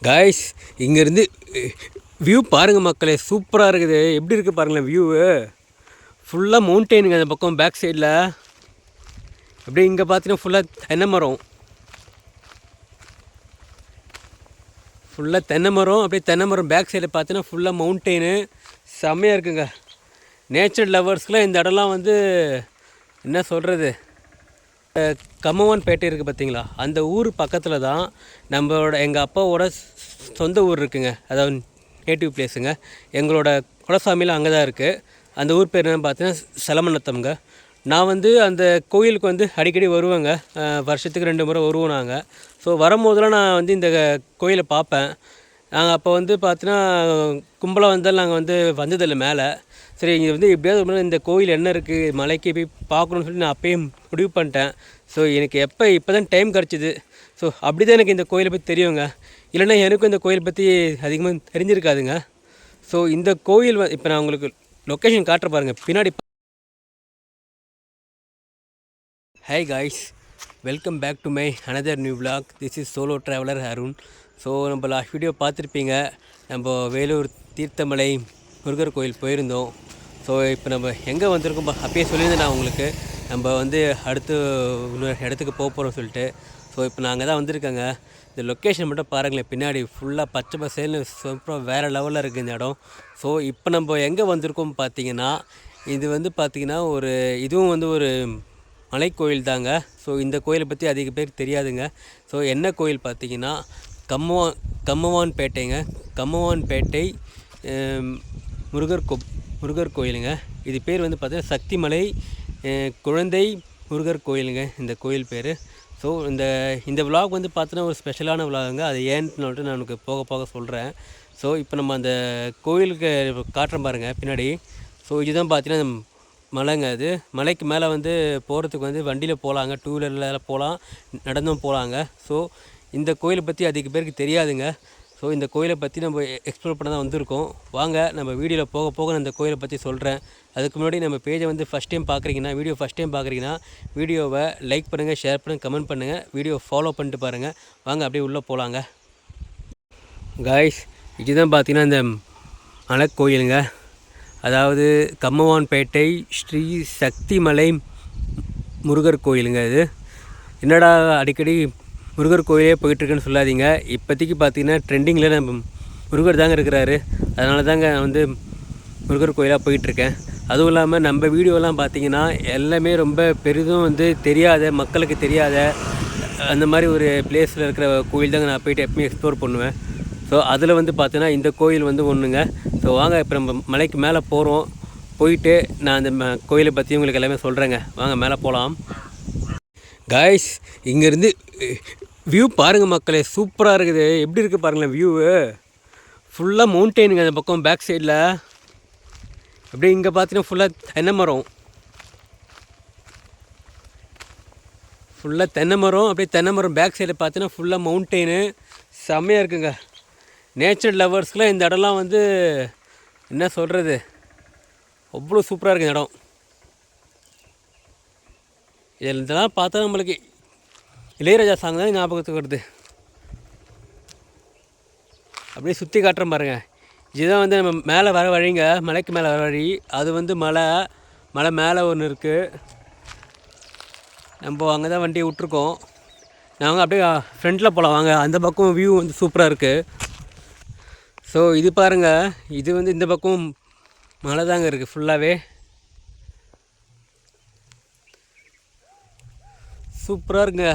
Guys இங்கேருந்து view பாருங்கள் மக்களே, சூப்பராக இருக்குது. எப்படி இருக்குது பாருங்களேன் வியூவு. ஃபுல்லாக மவுண்டெயினுங்க அந்த பக்கம் பேக் சைடில். அப்படியே இங்கே பார்த்தீங்கன்னா ஃபுல்லாக தென்னை மரம், அப்படியே தென்னை மரம் பேக் சைடில் பார்த்தீங்கன்னா ஃபுல்லாக மவுண்டெயினு. செம்மையாக இருக்குங்க. நேச்சர் லவர்ஸ்க்குலாம் இந்த இடம்லாம் வந்து என்ன சொல்கிறது, கம்மவான்பேட்டை இருக்குது பார்த்தீங்களா, அந்த ஊர் பக்கத்தில் தான் எங்கள் அப்பாவோட சொந்த ஊர் இருக்குங்க. அதாவது நேட்டிவ் பிளேஸுங்க. எங்களோட குலசாமியில் அங்கே தான் இருக்குது. அந்த ஊர் பேர் என்னன்னு பார்த்தீங்கன்னா செலமநத்தம்ங்க. நான் வந்து அந்த கோயிலுக்கு வந்து அடிக்கடி வருவேங்க. வருஷத்துக்கு 2 முறை வருவோம் நாங்கள். ஸோ வரும்போதெல்லாம் நான் வந்து இந்த கோயிலை பார்ப்பேன். நாங்கள் அப்போ வந்து பார்த்தீங்கன்னா கும்பலாக வந்தாலும் நாங்கள் வந்து வந்ததில்லை மேலே. சரி, இங்கே வந்து எப்படியாவது இந்த கோயில் என்ன இருக்குது, மலைக்கு போய் பார்க்கணுன்னு சொல்லி நான் அப்போயே முடிவு பண்ணிட்டேன். ஸோ எனக்கு இப்போ தான் டைம் கிடச்சிது. ஸோ அப்படி தான் எனக்கு இந்த கோயிலை பற்றி தெரியுங்க. இல்லைன்னா எனக்கும் இந்த கோயில் பற்றி அதிகமாக தெரிஞ்சிருக்காதுங்க. ஸோ இந்த கோயில் இப்போ நான் உங்களுக்கு லொக்கேஷன் காட்டுற பாருங்கள் பின்னாடி. Hi guys, welcome back to my another new vlog. This is solo traveller Arun. So நம்ம லாஸ்ட் வீடியோ பார்த்துருப்பீங்க. நம்ம வேலூர் தீர்த்தமலை முருகர் கோயில் போயிருந்தோம். ஸோ இப்போ நம்ம எங்கே வந்திருக்கோம் அப்பயே சொல்லியிருந்தேன் நான் உங்களுக்கு. நம்ம வந்து அடுத்து இன்னொரு இடத்துக்கு போக போகிறோம் சொல்லிட்டு. ஸோ இப்போ நான் அங்கே தான் வந்திருக்கேங்க. இந்த லொக்கேஷன் மட்டும் பாருங்களேன், பின்னாடி ஃபுல்லாக பச்சை பசேல்னு சூப்பராக வேறு லெவலில் இருக்குது இந்த இடம். ஸோ இப்போ நம்ம எங்கே வந்திருக்கோம் பார்த்தீங்கன்னா, இது வந்து பார்த்திங்கன்னா இதுவும் வந்து ஒரு மலைக்கோயில் தாங்க. ஸோ இந்த கோயிலை பற்றி அதிக பேர் தெரியாதுங்க. ஸோ என்ன கோயில் பார்த்தீங்கன்னா கம்மவான்பேட்டைங்க. கம்மவான்பேட்டை முருகர் கோயிலுங்க. இது பேர் வந்து பார்த்தீங்கன்னா சக்திமலை குழந்தை முருகர் கோயிலுங்க இந்த கோயில் பேர். ஸோ இந்த விலாக் வந்து பார்த்தீங்கன்னா ஒரு ஸ்பெஷலான விலாகுங்க. அது ஏன்னு சொல்லிட்டு நான் எனக்கு போக போக சொல்கிறேன். ஸோ இப்போ நம்ம அந்த கோயிலுக்கு காட்டுறோம் பாருங்கள் பின்னாடி. ஸோ இதுதான் பார்த்தீங்கன்னா மலைங்க. அது மலைக்கு மேலே வந்து போகிறதுக்கு வந்து வண்டியில் போகலாங்க, 2 வீலரில் போகலாம், நடந்தும் போகலாங்க. ஸோ இந்த கோயிலை பற்றி அதிக பேருக்கு தெரியாதுங்க. ஸோ இந்த கோயிலை பற்றி நம்ம எக்ஸ்ப்ளோர் பண்ண தான் வந்திருக்கோம். வாங்க நம்ம வீடியோவில் போக போக நான் இந்த கோயிலை பற்றி சொல்கிறேன். அதுக்கு முன்னாடி நம்ம பேஜை வந்து ஃபஸ்ட் டைம் பார்க்குறீங்கன்னா வீடியோவை லைக் பண்ணுங்கள், ஷேர் பண்ணுங்கள், கமெண்ட் பண்ணுங்கள், வீடியோ ஃபாலோ பண்ணிட்டு பாருங்கள். வாங்க அப்படியே உள்ளே போகலாங்க. காய்ஸ், இதுதான் பார்த்தீங்கன்னா இந்த மலைக்கோயிலுங்க. அதாவது கம்மவான்பேட்டை ஸ்ரீ சக்திமலை முருகர் கோயிலுங்க. இது என்னடா அடிக்கடி முருகர் கோயிலே போயிட்டுருக்குன்னு சொல்லாதீங்க. இப்போதைக்கு பார்த்திங்கன்னா ட்ரெண்டிங்கில் நம்ம முருகர் தாங்க இருக்கிறாரு. அதனால தாங்க வந்து முருகர் கோயிலாக போயிட்டுருக்கேன். அதுவும் இல்லாமல் நம்ம வீடியோலாம் பார்த்திங்கன்னா எல்லாமே ரொம்ப பெரிதும் வந்து மக்களுக்கு தெரியாத அந்த மாதிரி ஒரு பிளேஸில் இருக்கிற கோயில் தாங்க நான் போயிட்டு எப்பவுமே எக்ஸ்ப்ளோர் பண்ணுவேன். ஸோ அதில் வந்து பார்த்தீங்கன்னா இந்த கோயில் வந்து ஒன்றுங்க. ஸோ வாங்க இப்போ நம்ம மலைக்கு மேலே போயிட்டு நான் அந்த கோயிலை பற்றி உங்களுக்கு எல்லாமே சொல்கிறேங்க. வாங்க மேலே போகலாம். காய்ஸ் இங்கேருந்து வியூ பாருங்கள் மக்களே, சூப்பராக இருக்குது. எப்படி இருக்குது பாருங்களேன் வியூவு. ஃபுல்லாக மவுண்டெயினுங்க அந்த பக்கம் பேக் சைடில். அப்படியே இங்கே பார்த்தீங்கன்னா ஃபுல்லாக தென்னை மரம், அப்படியே தென்னை மரம் பேக் சைடில் பார்த்தீங்கன்னா ஃபுல்லாக மவுண்டெயினு. செம்மையாக இருக்குங்க. நேச்சர் லவர்ஸ்க்குலாம் இந்த இடம்லாம் வந்து என்ன சொல்கிறது, அவ்வளோ சூப்பராக இருக்குது இந்த இடம். இதெல்லாம் பார்த்தா நம்மளுக்கு இளையராஜா சாங் தான் ஞாபகத்துக்கு வருது. அப்படியே சுற்றி காட்டுறேன் பாருங்கள். இதுதான் வந்து நம்ம மேலே வர வழிங்க, மலைக்கு மேலே வர வழி. அது வந்து மலை மேலே ஒன்று இருக்குது. நம்ம அங்கே தான் வண்டியை விட்ருக்கோம். நாங்கள் அப்படியே ஃப்ரண்ட்டில் போகலாம் வாங்க. அந்த பக்கம் வியூ வந்து சூப்பராக இருக்குது. ஸோ இது பாருங்கள், இது வந்து இந்த பக்கம் மலை தாங்க இருக்குது ஃபுல்லாகவே. சூப்பராக இருக்குங்க.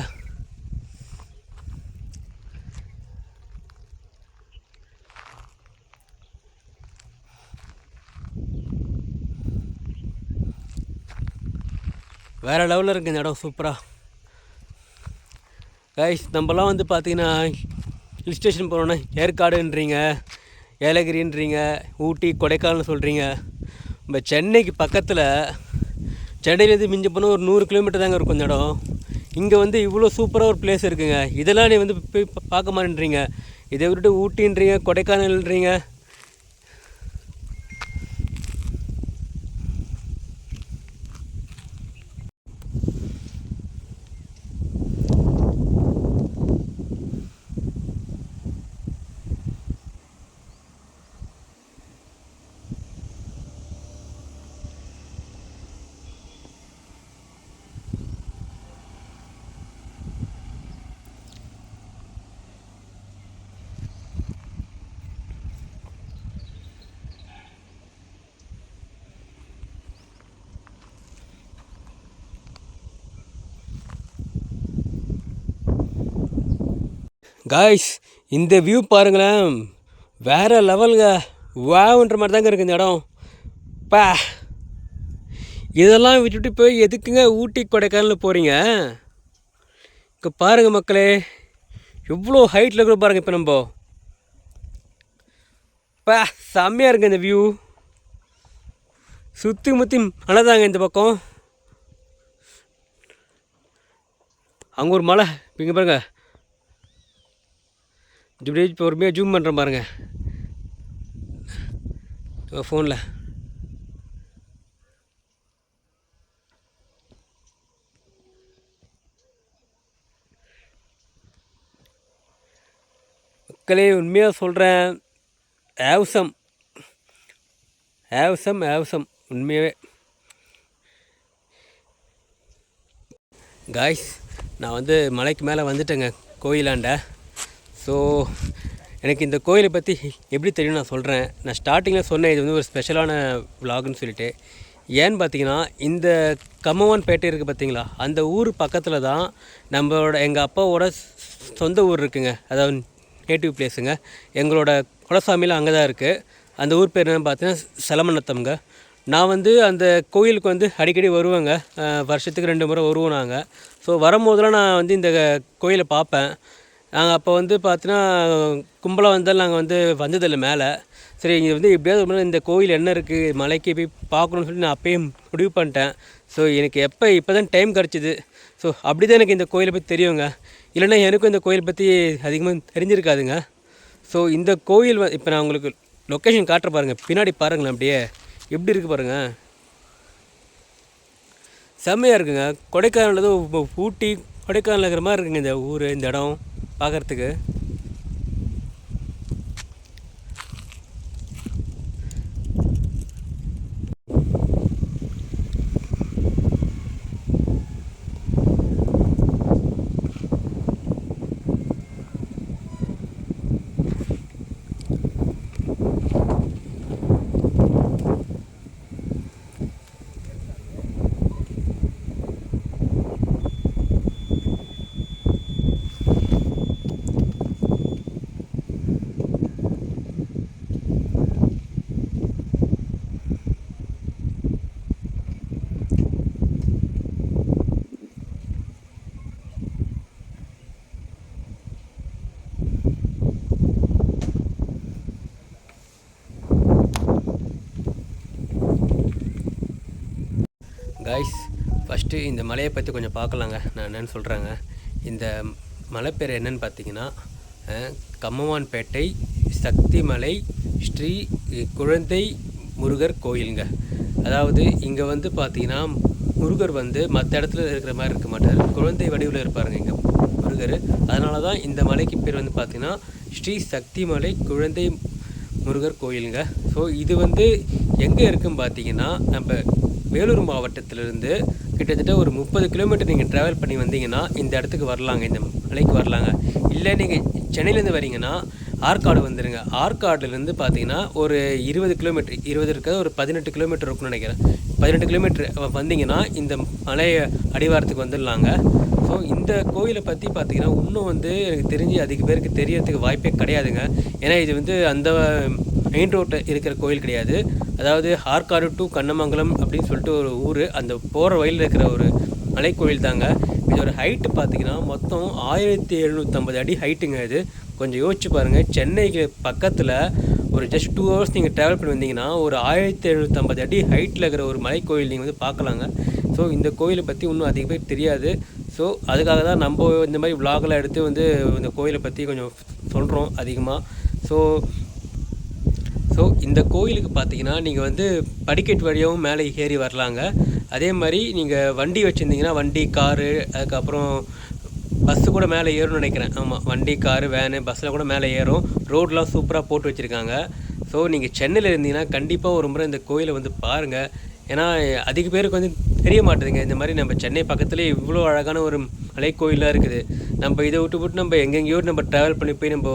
வேறு லெவலில் இருக்குது இந்த இடம் சூப்பராக. கைஸ் நம்மலாம் வந்து பார்த்திங்கன்னா ஹில் ஸ்டேஷன் போகிறோன்னா ஏற்காடுன்றீங்க, ஏலகிரின்றீங்க, ஊட்டி, கொடைக்கானல்னு சொல்கிறீங்க. நம்ம சென்னைக்கு பக்கத்தில், சென்னையிலேருந்து மிஞ்சி போனால் ஒரு 100 கிலோமீட்டர் தாங்க இருக்கும் இந்த இடம். இங்கே வந்து இவ்வளோ சூப்பராக ஒரு பிளேஸ் இருக்குங்க. இதெல்லாம் நீ வந்து போய் பார்க்க மாட்டேன்றீங்க. இதை விட்டுட்டு ஊட்டின்றீங்க, கொடைக்கானல்ன்றீங்க. காய்ஸ் இந்த வியூ பாருங்களேன், வேறு லெவலுங்க. வாவுன்ற மாதிரி தாங்க இருக்குது இந்த இடம். பா, இதெல்லாம் விட்டுட்டு போய் எதுக்குங்க ஊட்டி கொடைக்கானல் போகிறீங்க? இங்கே பாருங்கள் மக்களே, எவ்வளோ ஹைட்டில் கூட பாருங்கள். இப்போ நம்ம பா செம்மையாக இருக்குது இந்த வியூ. சுற்றி முற்றி மலை தாங்க இந்த பக்கம். அங்கே ஒரு மலை, இங்கே பாருங்க, இப்படி பொறுமையாக ஜூம் பண்ணுறேன் பாருங்கள் ஃபோனில். மக்களே உண்மையாக சொல்கிறேன், ஆவசம் ஆவசம் ஆவசம் உண்மையாகவே. காய்ஸ் நான் வந்து மலைக்கு மேலே வந்துட்டேங்க, கோயிலாண்ட. ஸோ எனக்கு இந்த கோயிலை பற்றி எப்படி தெரியும் நான் சொல்கிறேன். நான் ஸ்டார்டிங்கில் சொன்னேன் இது வந்து ஒரு ஸ்பெஷலான விலாகுன்னு சொல்லிட்டு. ஏன்னு பார்த்தீங்கன்னா, இந்த கம்மவான்பேட்டை இருக்குது பார்த்தீங்களா, அந்த ஊர் பக்கத்தில் தான் எங்கள் அப்பாவோட சொந்த ஊர் இருக்குங்க. அதாவது நேட்டிவ் பிளேஸுங்க. எங்களோட குலசாமியில் அங்கே தான் இருக்குது. அந்த ஊர் பேர் என்னென்னு பார்த்தீங்கன்னா செலமநத்தம்ங்க. நான் வந்து அந்த கோயிலுக்கு வந்து அடிக்கடி வருவேங்க. வருஷத்துக்கு 2 முறை வருவோம் நாங்கள். ஸோ வரும்போதெல்லாம் நான் வந்து இந்த கோயிலை பார்ப்பேன். நாங்கள் அப்போ வந்து பார்த்தீங்கன்னா கும்பலாக வந்தாலும் நாங்கள் வந்து வந்ததில்லை மேலே. சரி, இங்கே வந்து எப்படியாவது இந்த கோயில் என்ன இருக்குது, மலைக்கு போய் பார்க்கணுன்னு சொல்லி நான் அப்போயே முடிவு பண்ணிட்டேன். ஸோ எனக்கு இப்போ தான் டைம் கிடச்சிது. ஸோ அப்படி தான் எனக்கு இந்த கோயிலை பற்றி தெரியுங்க. இல்லைன்னா எனக்கும் இந்த கோயில் பற்றி அதிகமாக தெரிஞ்சிருக்காதுங்க. ஸோ இந்த கோயில் இப்போ நான் உங்களுக்கு லொக்கேஷன் காட்டுற பாருங்கள், பின்னாடி பாருங்களேன், அப்படியே எப்படி இருக்குது பாருங்கள், செம்மையாக இருக்குங்க. கொடைக்கானல் ஊட்டி கொடைக்கானல் இருக்கிற மாதிரி இருக்குங்க இந்த ஊர், இந்த இடம் பார்க்குறதுக்கு. காய்ஸ் ஃபஸ்ட்டு இந்த மலையை பற்றி கொஞ்சம் பார்க்கலாங்க. நான் என்னென்னு சொல்கிறேங்க. இந்த மலை பேர் என்னென்னு பார்த்தீங்கன்னா கம்மவான்பேட்டை சக்தி மலை ஸ்ரீ குழந்தை முருகர் கோயிலுங்க. அதாவது இங்கே வந்து பார்த்திங்கன்னா முருகர் வந்து மற்ற இடத்துல இருக்கிற மாதிரி இருக்க மாட்டார், குழந்தை வடிவில் இருப்பாருங்க இங்கே முருகர். அதனால தான் இந்த மலைக்கு பேர் வந்து பார்த்திங்கன்னா ஸ்ரீ சக்தி மலை குழந்தை முருகர் கோயிலுங்க. ஸோ இது வந்து எங்கே இருக்குன்னு பார்த்தீங்கன்னா நம்ம வேலூர் மாவட்டத்திலிருந்து கிட்டத்தட்ட ஒரு 30 கிலோமீட்டர் நீங்கள் ட்ராவல் பண்ணி வந்தீங்கன்னா இந்த இடத்துக்கு வரலாங்க, இந்த மலைக்கு வரலாங்க. இல்லை நீங்கள் சென்னையிலேருந்து வரீங்கன்னா ஆற்காடு வந்துடுங்க. ஆற்காடுலேருந்து பார்த்தீங்கன்னா ஒரு 20 கிலோமீட்டர், 20 இருக்காது, ஒரு 18 கிலோமீட்டர் இருக்குன்னு நினைக்கிறேன். 18 கிலோமீட்டர் வந்தீங்கன்னா இந்த மலை அடிவாரத்துக்கு வந்துடலாங்க. ஸோ இந்த கோயிலை பற்றி பார்த்தீங்கன்னா இன்னும் வந்து எனக்கு தெரிஞ்சு அதிக பேருக்கு தெரியறதுக்கு வாய்ப்பே கிடையாதுங்க. ஏன்னா இது வந்து அந்த மெயின் ரோட்டில் இருக்கிற கோயில் கிடையாது. அதாவது ஆற்காடு டு கண்ணமங்கலம் அப்படின்னு சொல்லிட்டு ஒரு ஊர், அந்த போகிற வழியில் இருக்கிற ஒரு மலை கோயில் தாங்க. இதோட ஹைட்டு பார்த்தீங்கன்னா மொத்தம் 1750 அடி ஹைட்டுங்க. இது கொஞ்சம் யோசிச்சு பாருங்கள். சென்னைக்கு பக்கத்தில் ஒரு ஜஸ்ட் 2 ஹவர்ஸ் நீங்கள் ட்ராவல் பண்ணி வந்தீங்கன்னா ஒரு 1750 அடி ஹைட்டில் இருக்கிற ஒரு மலை கோயில் நீங்கள் வந்து பார்க்கலாங்க. ஸோ இந்த கோயிலை பற்றி இன்னும் அதிக பேர் தெரியாது. ஸோ அதுக்காக தான் நம்ம இந்த மாதிரி விலாகெலாம் எடுத்து வந்து இந்த கோயிலை பற்றி கொஞ்சம் சொல்கிறோம் அதிகமாக. ஸோ இந்த கோயிலுக்கு பார்த்தீங்கன்னா நீங்கள் வந்து படிக்கட்டு வழியாகவும் மேலே ஏறி வரலாங்க. அதே மாதிரி நீங்கள் வண்டி வச்சுருந்தீங்கன்னா வண்டி, காரு, அதுக்கப்புறம் பஸ்ஸு கூட மேலே ஏறும்னு நினைக்கிறேன். ஆமாம், வண்டி, காரு, வேனு, பஸ்ஸில் கூட மேலே ஏறும். ரோடெலாம் சூப்பராக போட்டு வச்சுருக்காங்க. ஸோ நீங்கள் சென்னையில் இருந்தீங்கன்னா கண்டிப்பாக ஒரு முறை இந்த கோயிலை வந்து பாருங்கள். ஏன்னா அதிக பேருக்கு வந்து தெரிய மாட்டேதுங்க. இந்த மாதிரி நம்ம சென்னை பக்கத்துலேயே இவ்வளோ அழகான ஒரு மலை கோயிலாக இருக்குது. நம்ம இதை விட்டு நம்ம எங்கெங்கேயோ நம்ம ட்ராவல் பண்ணி போய் நம்ம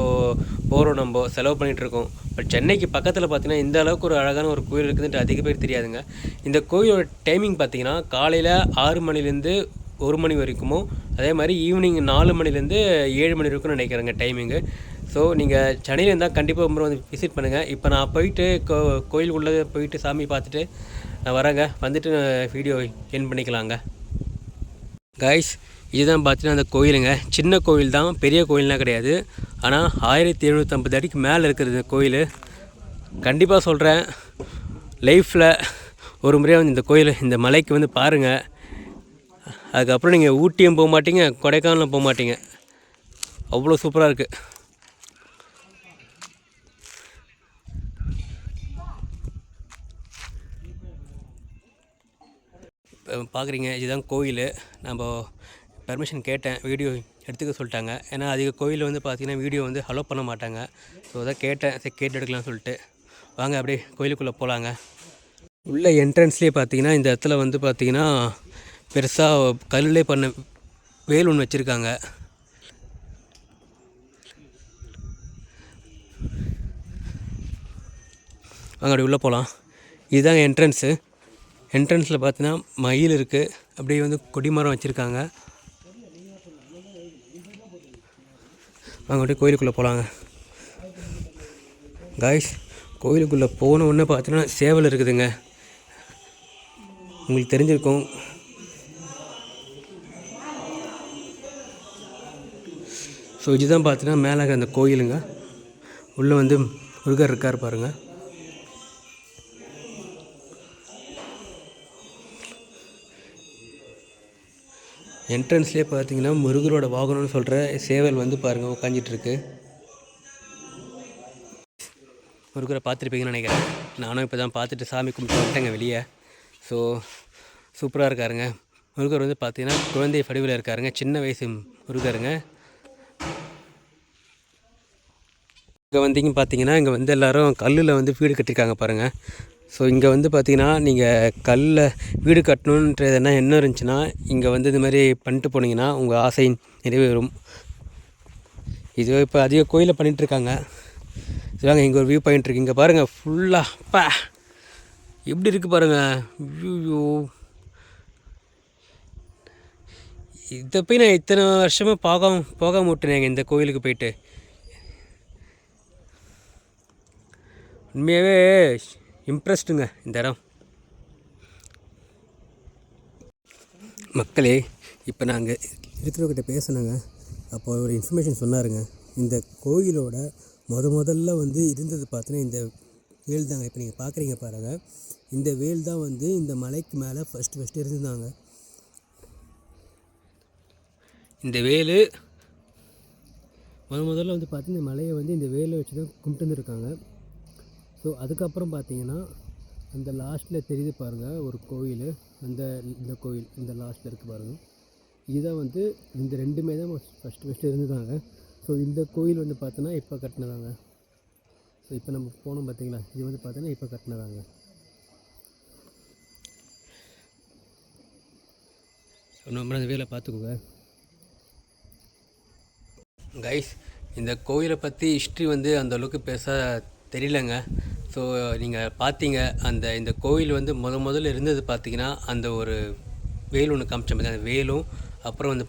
போகிறோம், நம்ம செலவு பண்ணிகிட்ருக்கோம். பட் சென்னைக்கு பக்கத்தில் பார்த்திங்கன்னா இந்த அளவுக்கு ஒரு அழகான ஒரு கோயில் இருக்குதுன்ட்டு அதிக பேர் தெரியாதுங்க. இந்த கோயிலோட டைமிங் பார்த்திங்கன்னா காலையில் 6 மணிலேருந்து 1 மணி வரைக்குமோ, அதே மாதிரி ஈவினிங் 4 மணிலேருந்து 7 மணி வரைக்கும் நினைக்கிறேங்க டைமிங்கு. ஸோ நீங்கள் சென்னையில் இருந்தால் கண்டிப்பாக ஒரு முறை வந்து விசிட் பண்ணுங்கள். இப்போ நான் போயிட்டு கோயிலுக்குள்ளே போயிட்டு சாமி பார்த்துட்டு நான் வரேங்க. வந்துட்டு வீடியோ என் பண்ணிக்கலாங்க. கைஸ், இதுதான் பார்த்தீங்கன்னா அந்த கோயிலுங்க. சின்ன கோயில் தான், பெரிய கோயில்லாம் கிடையாது. ஆனால் 1750 அடிக்கு மேலே இருக்குது இந்த கோயில். கண்டிப்பாக சொல்கிறேன், லைஃப்பில் ஒரு முறையாக வந்து இந்த கோயில், இந்த மலைக்கு வந்து பாருங்கள். அதுக்கப்புறம் நீங்கள் ஊட்டியும் போக மாட்டீங்க, கொடைக்கானலும் போக மாட்டீங்க. அவ்வளோ சூப்பராக இருக்குது. பார்க்குறீங்க, இதுதான் கோயில். நம்ம பர்மிஷன் கேட்டேன், வீடியோ எடுத்துக்க சொல்லிட்டாங்க. ஏன்னா அதிக கோயில் வந்து பார்த்திங்கன்னா வீடியோ வந்து அலோ பண்ண மாட்டாங்க. ஸோ அதான் கேட்டேன், சரி கேட்டு எடுக்கலாம்னு சொல்லிட்டு. வாங்க அப்படியே கோயிலுக்குள்ளே போகலாங்க. உள்ள என்ட்ரன்ஸ்லேயே பார்த்தீங்கன்னா இந்த இடத்துல வந்து பார்த்திங்கன்னா பெருசாக கல்லுலே பண்ண வேல் ஒன்று வச்சுருக்காங்க. வாங்க அப்படி உள்ளே போகலாம். இதுதாங்க என்ட்ரன்ஸு. என்ட்ரன்ஸில் பார்த்தீங்கன்னா மயில் இருக்குது, அப்படியே வந்து கொடிமரம் வச்சுருக்காங்க. வாங்க அப்படியே கோயிலுக்குள்ளே போகலாங்க. காய்ஸ், கோயிலுக்குள்ளே போன உடனே பார்த்தீங்கன்னா சேவல் இருக்குதுங்க, உங்களுக்கு தெரிஞ்சிருக்கும். ஸோ இதுதான் பார்த்தீங்கன்னா மேலே அந்த கோயிலுங்க. உள்ளே வந்து முருகர் இருக்கார் பாருங்கள். என்ட்ரன்ஸ்லேயே பார்த்தீங்கன்னா முருகரோட வாகனம்னு சொல்கிற சேவல் வந்து பாருங்கள் உட்காந்துட்டுருக்கு. முருகரை பார்த்துருப்பீங்கன்னு நினைக்கிறேன். நானும் இப்போ தான் பார்த்துட்டு சாமி கும்பிட்டு வந்துட்டேங்க வெளியே. ஸோ சூப்பராக இருக்காருங்க. முருகர் வந்து பார்த்தீங்கன்னா குழந்தை வடிவில் இருக்காருங்க, சின்ன வயசு முருகருங்க. இங்கே வந்தீங்க பார்த்தீங்கன்னா இங்கே வந்து எல்லோரும் கல்லில் வந்து வீடு கட்டியிருக்காங்க பாருங்கள். ஸோ இங்கே வந்து பார்த்திங்கன்னா நீங்கள் கல்லில் வீடு கட்டணுன்றது என்ன இருந்துச்சுன்னா இங்கே வந்து இது மாதிரி பண்ணிட்டு போனீங்கன்னா உங்கள் ஆசை நிறைவேறும். இது இப்போ அதிக கோயிலில் பண்ணிகிட்ருக்காங்க. இதுவாங்க இங்கே ஒரு வியூ பாயிண்ட் இருக்குது. இங்கே பாருங்கள் ஃபுல்லாக பா எப்படி இருக்குது பாருங்கள். ஐயோ, இதை போய் நான் இத்தனை வருஷமாக போகாமல் விட்டுனேங்க இந்த கோயிலுக்கு போயிட்டு. உண்மையாகவே இம்ப்ரெஸ்டுங்க இந்த இடம். மக்களே, இப்போ நாங்கள் இருக்கிறவங்கிட்ட பேசினாங்க. அப்போ ஒரு இன்ஃபர்மேஷன் சொன்னாருங்க. இந்த கோயிலோட முதல்ல வந்து இருந்தது பார்த்தீங்கன்னா இந்த வேல் தாங்க. இப்போ நீங்கள் பார்க்குறீங்க பாருங்கள், இந்த வேல் தான் வந்து இந்த மலைக்கு மேலே ஃபஸ்ட்டு இருந்துருந்தாங்க. இந்த வேல் முதல்ல வந்து பார்த்தீங்கன்னா இந்த மலையை வந்து இந்த வேலை வச்சு தான் கும்பிட்டு வந்துருக்காங்க. ஸோ அதுக்கப்புறம் பார்த்தீங்கன்னா அந்த லாஸ்ட்டில் தெரியுது பாருங்கள் ஒரு கோயில். இந்த கோயில் இந்த லாஸ்ட்டில் இருக்குது பாருங்கள். இதுதான் வந்து இந்த ரெண்டுமே தான் ஃபஸ்ட்டு இருந்துதாங்க. ஸோ இந்த கோயில் வந்து பார்த்தோன்னா இப்போ கட்டினதாங்க. ஸோ இப்போ நம்ம போனோம் பார்த்தீங்களா, இது வந்து பார்த்தோன்னா இப்போ கட்டினதாங்க. நம்ம அந்த வேலை பார்த்துக்கோங்க கைஸ். இந்த கோயிலை பற்றி ஹிஸ்ட்ரி வந்து அந்தளவுக்கு பெருசாக தெரியலங்க. ஸோ நீங்கள் பார்த்தீங்க இந்த கோயில் வந்து முதல்ல இருந்தது பார்த்தீங்கன்னா அந்த ஒரு வேல் ஒன்று காமிச்ச மாதிரி, அந்த வேலும் அப்புறம் வந்து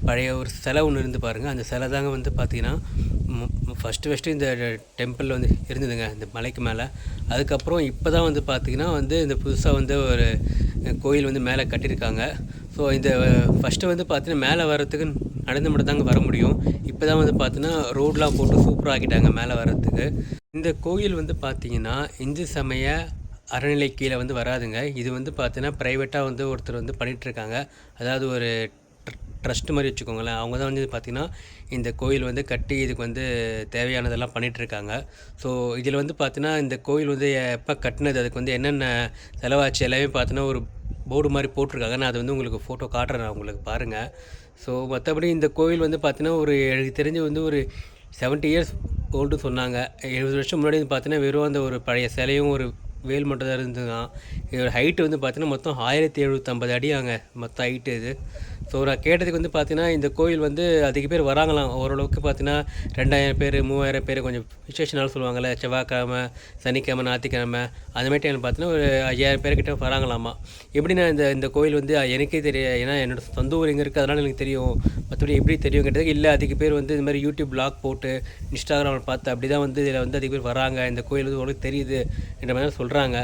பழைய ஒரு சிலை ஒன்று இருந்து பாருங்கள். அந்த சிலை தாங்க வந்து பார்த்திங்கன்னா ஃபஸ்ட்டு இந்த டெம்பிளில் வந்து இருந்ததுங்க இந்த மலைக்கு மேலே. அதுக்கப்புறம் இப்போ தான் வந்து பார்த்திங்கன்னா வந்து இந்த புதுசாக வந்து ஒரு கோயில் வந்து மேலே கட்டியிருக்காங்க. ஸோ இந்த ஃபஸ்ட்டு வந்து பார்த்திங்கன்னா மேலே வர்றதுக்கு நடந்து மட்டும் தாங்க வர முடியும். இப்போ தான் வந்து பார்த்திங்கன்னா ரோடெலாம் போட்டு சூப்பராக ஆக்கிட்டாங்க மேலே வர்றதுக்கு. இந்த கோயில் வந்து பார்த்திங்கன்னா இந்து சமய அறநிலை கீழே வந்து வராதுங்க. இது வந்து பார்த்தீங்கன்னா ப்ரைவேட்டாக வந்து ஒருத்தர் வந்து பண்ணிகிட்ருக்காங்க. அதாவது ஒரு ட்ரஸ்ட் மாதிரி வச்சுக்கோங்களேன். அவங்க தான் வந்து பார்த்திங்கன்னா இந்த கோயில் வந்து கட்டி இதுக்கு வந்து தேவையானதெல்லாம் பண்ணிகிட்ருக்காங்க. ஸோ இதில் வந்து பார்த்தீங்கன்னா இந்த கோயில் வந்து எப்போ கட்டினது, அதுக்கு வந்து என்னென்ன செலவாச்சு எல்லாமே பார்த்தீங்கன்னா ஒரு போர்டு மாதிரி போட்டிருக்காங்க. நான் அது வந்து உங்களுக்கு ஃபோட்டோ காட்டுறேன், நான் உங்களுக்கு பாருங்கள். ஸோ மற்றபடி இந்த கோயில் வந்து பார்த்தீங்கன்னா ஒரு எனக்கு தெரிஞ்சு வந்து ஒரு 70 இயர்ஸ் ஓல்டு சொன்னாங்க. 70 வருஷம் முன்னாடி வந்து பார்த்தீங்கன்னா வெறும் அந்த ஒரு பழைய சிலையும் ஒரு வேல் மட்டும் தான் இருந்ததுதான். இதோட ஹைட்டு வந்து பார்த்தீங்கன்னா மொத்தம் 1750 அடி ஆங்க மொத்தம் ஹைட்டு இது. ஸோ நான் கேட்டதுக்கு வந்து பார்த்தீங்கன்னா இந்த கோயில் வந்து அதிக பேர் வராங்களாம். ஓரளவுக்கு பார்த்தீங்கன்னா 2000 பேர் 3000 பேர் கொஞ்சம் விசேஷ நாள் சொல்லுவாங்கள்ல, செவ்வாய்க்கிழமை, சனிக்கிழமை, ஞாயிற்றுக்கிழமை அந்த மாதிரி டைமில் பார்த்தீங்கன்னா ஒரு 5000 பேர்கிட்ட வராங்களாமா. எப்படின்னா இந்த இந்த கோயில் வந்து எனக்கே தெரியும், ஏன்னா என்னோடய சொந்த ஊர் இங்கே இருக்குது, அதனால் எனக்கு தெரியும். மற்றபடி எப்படி தெரியும் கேட்டதுக்கு இல்லை, அதிக பேர் வந்து இந்த மாதிரி யூடியூப் பிளாக் போட்டு இன்ஸ்டாகிராமில் பார்த்து அப்படி தான் வந்து இதில் வந்து அதிக பேர் வராங்க, இந்த கோயில் வந்து உங்களுக்கு தெரியுது என்ற மாதிரி சொல்கிறாங்க.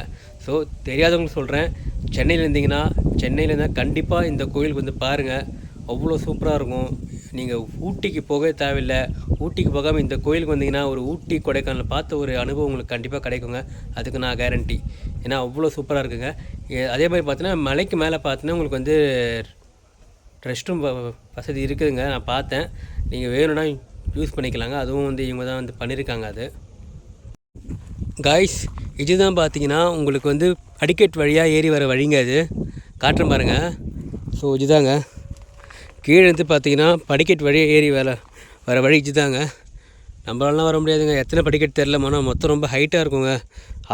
ஸோ தெரியாதவங்களுக்கு சொல்கிறேன், சென்னையில் இருந்தீங்கன்னா சென்னையில் இருந்தால் கண்டிப்பாக இந்த கோயிலுக்கு வந்து பாருங்கள், அவ்வளோ சூப்பராக இருக்கும். நீங்கள் ஊட்டிக்கு போக தேவையில்லை, ஊட்டிக்கு போகாமல் இந்த கோயிலுக்கு வந்தீங்கன்னா ஒரு ஊட்டி கொடைக்கானல் பார்த்த ஒரு அனுபவம் உங்களுக்கு கண்டிப்பாக கிடைக்குங்க, அதுக்கு நான் கேரண்டி. ஏன்னா அவ்வளோ சூப்பராக இருக்குங்க. அதே மாதிரி பார்த்தீங்கன்னா மலைக்கு மேலே பார்த்தீங்கன்னா உங்களுக்கு வந்து ரெஸ்ட் ரூம் வசதி இருக்குதுங்க, நான் பார்த்தேன். நீங்கள் வேணும்னா யூஸ் பண்ணிக்கலாங்க, அதுவும் வந்து இவங்க தான் வந்து பண்ணியிருக்காங்க. அது காய்ஸ், இதுதான் பார்த்தீங்கன்னா உங்களுக்கு வந்து படிக்கட் வழியாக ஏறி வர வழிங்க, அது காட்டுறேன் பாருங்கள். ஸோ இதுதாங்க கீழே இருந்து பார்த்தீங்கன்னா படிக்கட் வழியாக ஏறி வர வழி இதுதாங்க. நம்மளாலாம் வர முடியாதுங்க, எத்தனை படிக்கட்டு தெரில, மனம் மொத்தம் ரொம்ப ஹைட்டாக இருக்குங்க.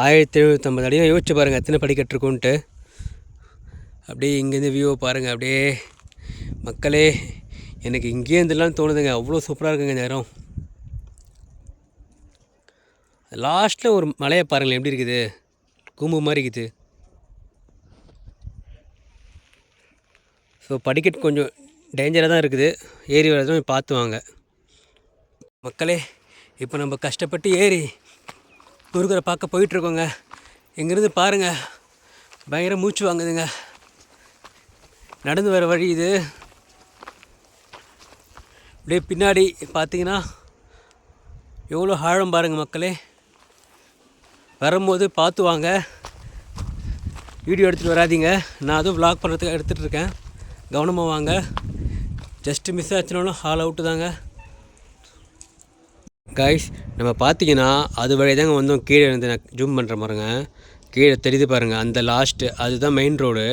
1750 அடியாக யோசிச்சு பாருங்கள் எத்தனை படிக்கட்டு இருக்குன்ட்டு. அப்படியே இங்கேருந்து வியூவை பாருங்கள். அப்படியே மக்களே, எனக்கு இங்கேயே இருந்துலாம் தோணுதுங்க, அவ்வளோ சூப்பராக இருக்குங்க இந்த இடம். லாஸ்ட்டில் ஒரு மலையை பாருங்களேன் எப்படி இருக்குது, கூம்பு மாதிரி இருக்குது. ஸோ படிக்கட் கொஞ்சம் டேஞ்சராக தான் இருக்குது, ஏறி வரதும் பார்த்து வாங்க மக்களே. இப்போ நம்ம கஷ்டப்பட்டு ஏறி முருகரை பார்க்க போயிட்டுருக்கோங்க. இங்கேருந்து பாருங்கள், பயங்கர மூச்சு வாங்குதுங்க. நடந்து வர வழி இது. அப்படியே பின்னாடி பார்த்தீங்கன்னா எவ்வளோ ஆழம் பாருங்கள் மக்களே. வரும்போது பார்த்து வாங்க, வீடியோ எடுத்துகிட்டு வராதிங்க, நான் அதுவும் vlog பண்ணுறதுக்கு எடுத்துகிட்டு இருக்கேன், கவனமாக வாங்க. ஜஸ்ட்டு மிஸ் ஆச்சுனாலும் ஹால் அவுட்டு தாங்க. காய்ஸ், நம்ம பார்த்தீங்கன்னா அது வழி தாங்க வந்தோம். கீழே இருந்து நான் ஜூம் பண்ணுற பாருங்க, கீழே தெரியுது பாருங்கள், அந்த லாஸ்ட்டு அதுதான் மெயின் ரோடு.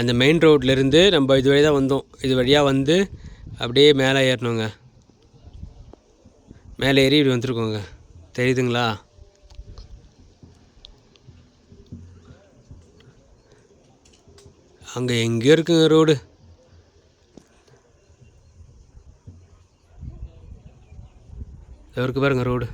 அந்த மெயின் ரோட்லேருந்து நம்ம இது வழி தான் வந்தோம். இது வழியாக வந்து அப்படியே மேலே ஏறணுங்க. மேலே ஏறி இப்படி வந்துருக்கோங்க, தெரியுதுங்களா? அங்கே எங்கேயோ இருக்குங்க ரோடு. இருக்கு பாருங்க ரோடு.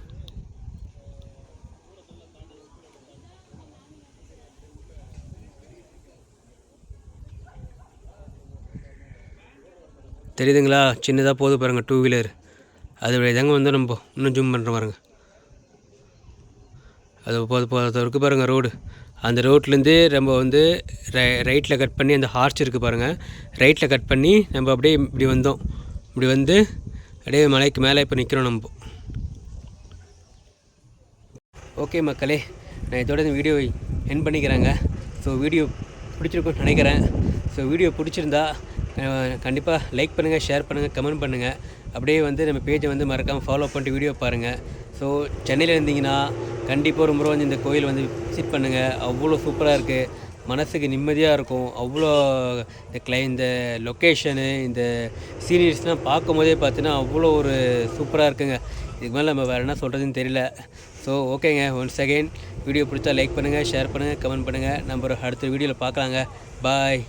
தெரியுதுங்களா? சின்னதாக போகுது பாருங்கள், 2 வீலர். அது வழி தாங்க வந்து நம்ம இன்னும் ஜூம் பண்ணுற பாருங்க. அது போது இருக்குது பாருங்கள் ரோடு. அந்த ரோட்லேருந்து நம்ம வந்து ரைட்டில் கட் பண்ணி அந்த ஹார்ச் இருக்குது பாருங்கள், ரைட்டில் கட் பண்ணி நம்ம அப்படியே இப்படி வந்தோம். இப்படி வந்து அப்படியே மலைக்கு மேலே இப்போ நிற்கிறோம் நம்ம. ஓகே மக்களே, நான் இதோட இந்த வீடியோ என் பண்ணிக்கிறேங்க. ஸோ வீடியோ பிடிச்சிருக்குன்னு நினைக்கிறேன். ஸோ வீடியோ பிடிச்சிருந்தா கண்டிப்பாக லைக் பண்ணுங்கள், ஷேர் பண்ணுங்கள், கமெண்ட் பண்ணுங்கள். அப்படியே வந்து நம்ம பேஜை வந்து மறக்காமல் ஃபாலோ பண்ணிட்டு வீடியோ பாருங்கள். ஸோ சென்னையில் இருந்தீங்கன்னா கண்டிப்பாக ஒரு முறை வந்து இந்த கோயில் வந்து விசிட் பண்ணுங்கள், அவ்வளோ சூப்பராக இருக்குது, மனசுக்கு நிம்மதியாக இருக்கும். அவ்வளோ இந்த லொக்கேஷனு, இந்த சீனரிஸ்லாம் பார்க்கும் போதே பார்த்தீங்கன்னா அவ்வளோ ஒரு சூப்பராக இருக்குங்க. இதுக்கு மேலே நம்ம வேறு என்ன சொல்கிறதுன்னு தெரியல. ஸோ ஓகேங்க, ஒன்ஸ் அகெயின் வீடியோ பிடிச்சா லைக் பண்ணுங்கள், ஷேர் பண்ணுங்கள், கமெண்ட் பண்ணுங்கள். நம்ம அடுத்த வீடியோவில் பார்க்கலாங்க. பாய்.